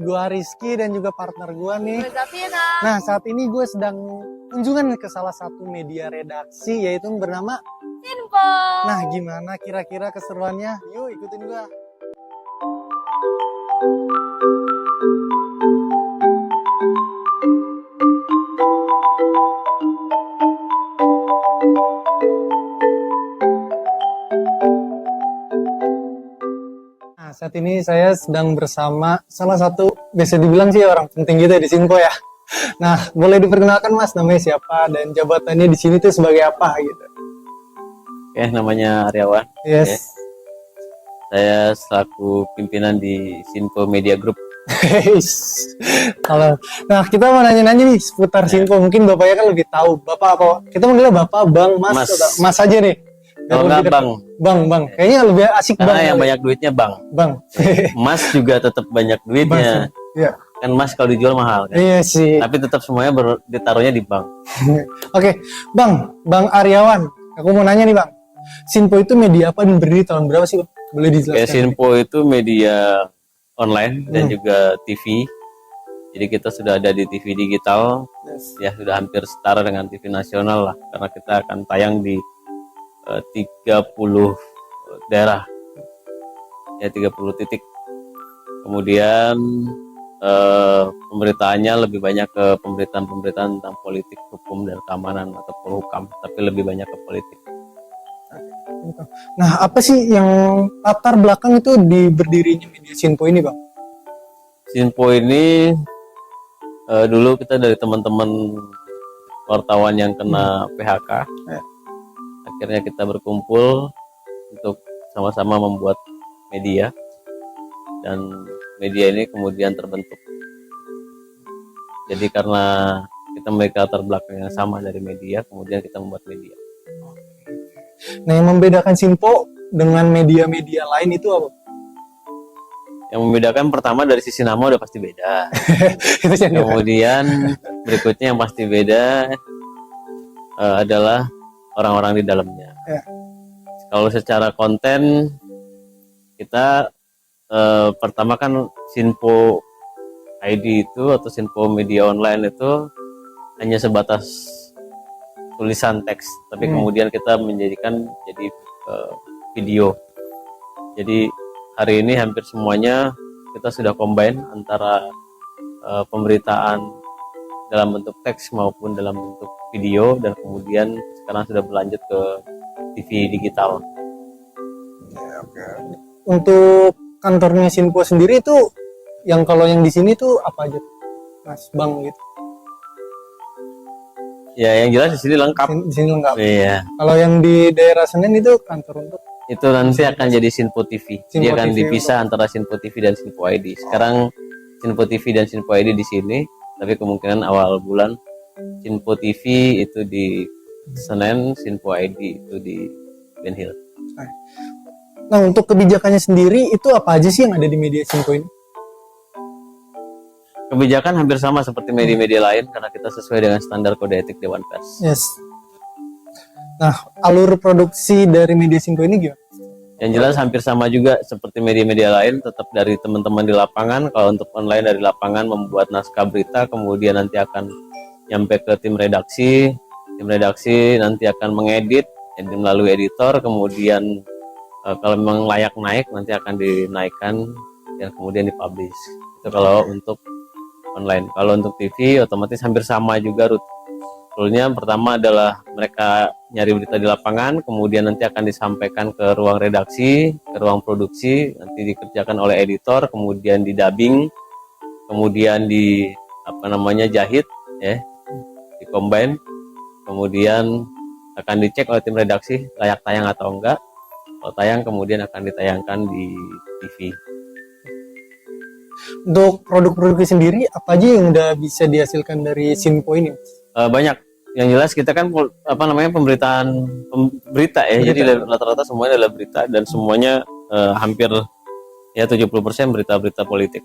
Gua Rizky dan juga partner gua nih. Gue Zafira. Nah, saat ini gue sedang kunjungan ke salah satu media redaksi yaitu bernama Sinpo. Nah, gimana kira-kira keseruannya? Yuk ikutin gua. Nah, saat ini saya sedang bersama salah satu, bisa dibilang sih orang penting gitu ya di Sinpo ya. Nah, boleh diperkenalkan Mas, namanya siapa dan jabatannya di sini tuh sebagai apa gitu? Oke, namanya Aryawan. Yes. Oke. Saya selaku pimpinan di Sinpo Media Group. Kalau, nah kita mau nanya-nanya nih seputar Sinpo. Mungkin bapaknya kan lebih tahu. Bapak apa? Kita manggilnya bapak, bang, mas, Mas. atau mas aja nih. Biar Kalau lebih nggak dekat. bang, Bang. Kayaknya lebih asik karena bang. yang kali. banyak duitnya bang. Bang. Mas juga tetap banyak duitnya. Iya. Kan mas kalau dijual mahal kan. Iya sih. Tapi tetap semuanya ditaruhnya di bank. Oke, Bang Aryawan. Aku mau nanya nih Bang. Sinpo itu media apa dan berdiri tahun berapa sih Bang? Boleh dijelaskan? Kayak Sinpo itu media online dan Hmm. juga TV. Jadi kita sudah ada di TV digital. Yes. Ya sudah hampir setara dengan TV nasional lah. Karena kita akan tayang di 30 daerah. Ya 30 titik. Kemudian pemberitaannya lebih banyak ke pemberitaan-pemberitaan tentang politik, hukum, dan keamanan atau polhukam, tapi lebih banyak ke politik. Nah, apa sih yang latar belakang itu di berdirinya media Sinpo ini Bang? Sinpo ini dulu kita dari teman-teman wartawan yang kena PHK, Ya. akhirnya kita berkumpul untuk sama-sama membuat media, dan media ini kemudian terbentuk. Jadi karena kita memiliki latar belakang yang sama dari media, kemudian kita membuat media. Nah, yang membedakan Sinpo dengan media-media lain itu apa? Yang membedakan pertama dari sisi nama udah pasti beda. Itu yang Kemudian berikutnya yang pasti beda adalah orang-orang di dalamnya. Ya. Kalau secara konten kita pertama kan Sinpo ID itu atau Sinpo Media Online itu hanya sebatas tulisan teks, tapi kemudian kita menjadikan jadi video. Jadi hari ini hampir semuanya kita sudah combine antara pemberitaan dalam bentuk teks maupun dalam bentuk video, dan kemudian sekarang sudah berlanjut ke TV digital. Untuk kantornya Sinpo sendiri itu yang kalau yang di sini tuh apa aja Mas Bang gitu? Ya yang jelas di sini lengkap. Di sini lengkap. Iya. Kalau yang di daerah Senen itu kantor untuk Itu nanti akan jadi Sinpo TV. Sinpo Dia akan TV dipisah antara Sinpo TV dan Sinpo ID. Sekarang Sinpo TV dan Sinpo ID di sini, tapi kemungkinan awal bulan Sinpo TV itu di Senen, Sinpo ID itu di Ben Hill. Nah, untuk kebijakannya sendiri itu apa aja sih yang ada di media Sinpo ini? Kebijakan hampir sama seperti media-media lain karena kita sesuai dengan standar kode etik Dewan Pers. Yes. Nah, alur produksi dari media Sinpo ini gimana? Yang jelas hampir sama juga seperti media-media lain, tetap dari teman-teman di lapangan. Kalau untuk online dari lapangan membuat naskah berita, kemudian nanti akan nyampe ke tim redaksi nanti akan mengedit melalui editor, kemudian kalau memang layak naik nanti akan dinaikkan dan kemudian dipublish. Itu kalau untuk online. Kalau untuk TV otomatis hampir sama juga rule-nya. Pertama adalah mereka nyari berita di lapangan, kemudian nanti akan disampaikan ke ruang redaksi, ke ruang produksi, nanti dikerjakan oleh editor, kemudian di dubbing, kemudian jahit ya, di combine, kemudian akan dicek oleh tim redaksi layak tayang atau enggak. Kalau tayang kemudian akan ditayangkan di TV. Untuk produk-produknya sendiri apa aja yang udah bisa dihasilkan dari Sinpo ini? Banyak. Yang jelas kita kan pemberitaan berita ya. Jadi rata-rata semuanya adalah berita, dan semuanya hampir ya 70% berita-berita politik.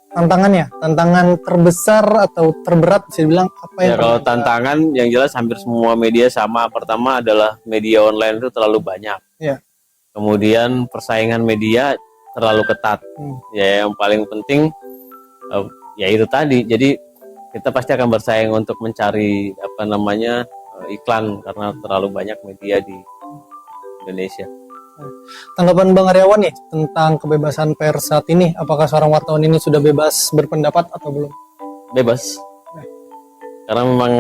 Tantangan terbesar atau terberat bisa dibilang apa yang Ya kalau tantangan yang jelas hampir semua media sama. Pertama adalah media online itu terlalu banyak. Ya. Kemudian persaingan media terlalu ketat. Ya yang paling penting ya itu tadi. Jadi kita pasti akan bersaing untuk mencari iklan karena terlalu banyak media di Indonesia. Tanggapan Bang Aryawan nih tentang kebebasan pers saat ini, apakah seorang wartawan ini sudah bebas berpendapat atau belum? Bebas. Karena memang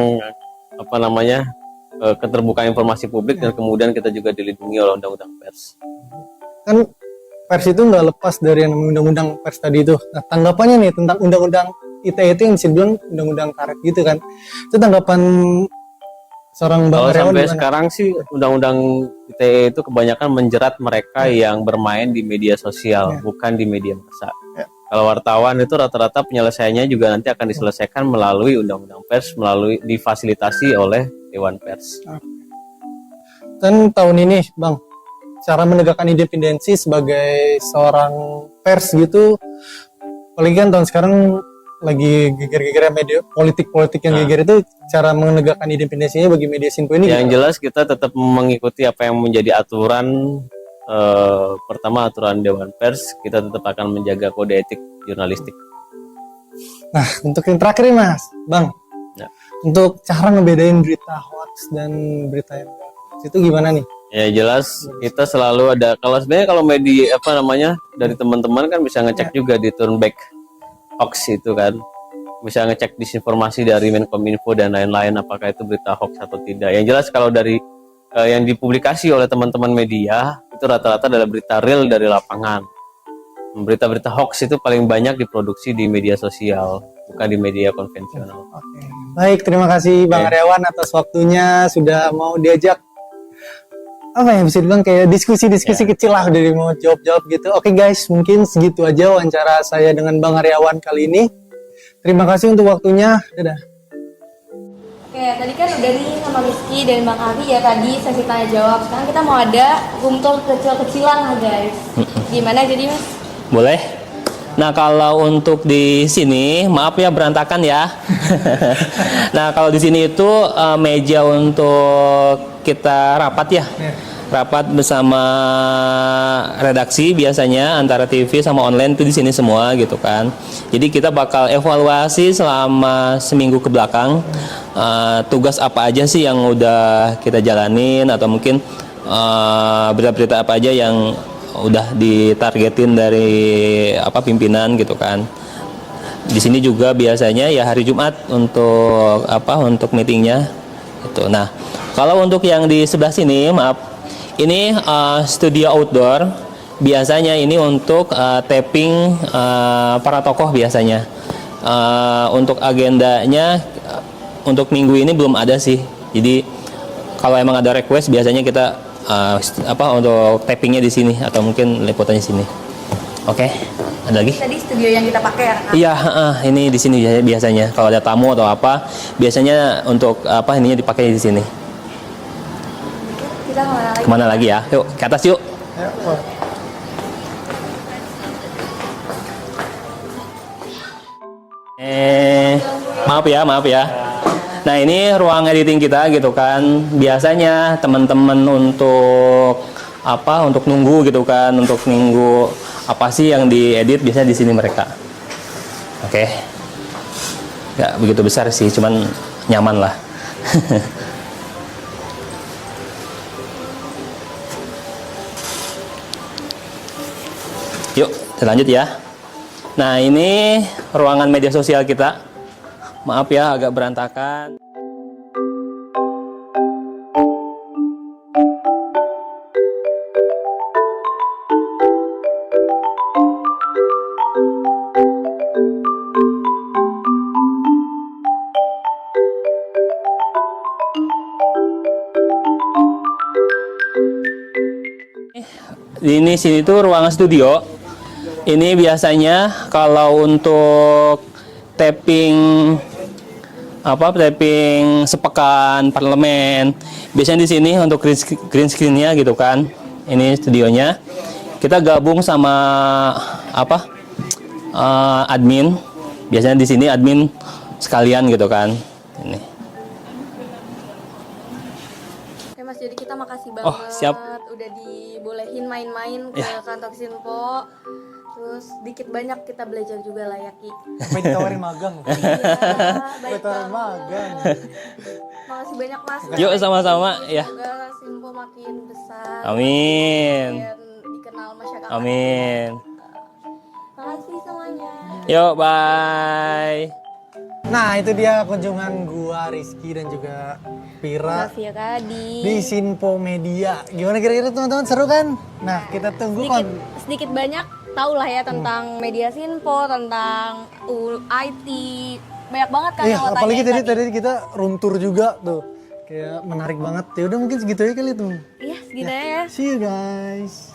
keterbukaan informasi publik dan kemudian kita juga dilindungi oleh undang-undang pers. Kan pers itu nggak lepas dari yang namanya undang-undang pers tadi itu. Nah, tanggapannya nih tentang undang-undang ITE itu yang bisa dibilang undang-undang karet gitu kan. Itu tanggapan seorang Bang Kalau Aryawan sampai gimana? sekarang sih undang-undang ITE itu kebanyakan menjerat mereka yang bermain di media sosial, bukan di media massa. Kalau wartawan itu rata-rata penyelesaiannya juga nanti akan diselesaikan melalui undang-undang pers, melalui difasilitasi oleh Dewan Pers. Dan tahun ini, Bang, cara menegakkan independensi sebagai seorang pers gitu, apalagi kan tahun sekarang lagi geger-geger media politik yang geger itu, cara menegakkan independensinya bagi media Sinpo ini yang gimana? jelas kita tetap mengikuti apa yang menjadi aturan. Pertama aturan Dewan Pers, kita tetap akan menjaga kode etik jurnalistik. Nah, untuk yang terakhir nih Mas, Bang, untuk cara ngebedain berita hoax dan berita yang bagus itu gimana nih? Ya jelas kita selalu ada, kalau media dari teman-teman kan bisa ngecek juga di turn back hoax itu kan, bisa ngecek disinformasi dari Menkominfo dan lain-lain apakah itu berita hoax atau tidak. Yang jelas kalau dari yang dipublikasi oleh teman-teman media itu rata-rata adalah berita real dari lapangan. Berita-berita hoax itu paling banyak diproduksi di media sosial, bukan di media konvensional. Oke. Baik, terima kasih Bang Aryawan atas waktunya sudah mau diajak bisa dibilang kayak diskusi-diskusi kecil lah dari mau jawab-jawab gitu. Oke guys, mungkin segitu aja wawancara saya dengan Bang Aryawan kali ini. Terima kasih untuk waktunya. Dadah. Oke, tadi kan udah nih sama Rizky dan Bang Ari ya tadi sesi tanya jawab. Sekarang kita mau ada room tour kecil-kecilan lah guys. Gimana jadi Mas? Boleh. Nah kalau untuk di sini maaf ya berantakan ya. Nah kalau di sini itu meja untuk kita rapat ya. Rapat bersama redaksi biasanya antara TV sama online itu di sini semua gitu kan. Jadi kita bakal evaluasi selama seminggu ke belakang tugas apa aja sih yang udah kita jalanin atau mungkin berita-berita apa aja yang udah ditargetin dari pimpinan gitu kan. Di sini juga biasanya ya hari Jumat untuk meetingnya itu. Nah, kalau untuk yang di sebelah sini maaf ini studio outdoor, biasanya ini untuk taping para tokoh biasanya. Untuk agendanya untuk minggu ini belum ada sih. Jadi kalau emang ada request biasanya kita untuk tappingnya di sini atau mungkin liputannya di sini. Oke, ada lagi? Tadi studio yang kita pakai ya? Iya, ini di sini biasanya. Kalau ada tamu atau apa, biasanya untuk ininya dipakai di sini. Kita kemana lagi? Kemana lagi ya? Yuk, ke atas yuk. Maaf ya. Nah ini ruang editing kita gitu kan. Biasanya teman-teman untuk nunggu gitu kan, untuk nunggu apa sih yang diedit biasanya di sini mereka. Oke. Nggak begitu besar sih, cuman nyaman lah. Yuk, kita lanjut ya. Nah, ini ruangan media sosial kita. Maaf ya, agak berantakan. Ini sini tuh ruangan studio. Ini biasanya kalau untuk tapping sepekan parlemen, biasanya di sini untuk green screen-nya gitu kan. Ini studionya. Kita gabung sama admin. Biasanya di sini admin sekalian gitu kan. Ini. Oke Mas, jadi kita makasih banget. Oh, siap. Udah dibolehin main-main ke kantor Sinpo. Terus dikit banyak kita belajar juga lah ya Ki. Sampai ditawarin magang. Iya, baik Ditawarin banget. magang. Makasih banyak Mas. Yuk, sama-sama, ya. Semoga Sinpo makin besar. Amin. Dan dikenal masyarakat. Amin. Makasih semuanya. Yuk, bye. Nah, itu dia kunjungan gua, Rizky dan juga Pira Makasih ya Kak Adi. di Sinpo Media. Gimana kira-kira teman-teman, seru kan? Nah, kita tunggu sedikit banyak tahu lah ya tentang media Sinpo, tentang IT, banyak banget kan Iya, yang lo apalagi tanyain tadi kita room tour juga tuh. Kayak menarik banget. Ya udah mungkin segitu aja kali tuh. Iya, segitu ya. See you guys.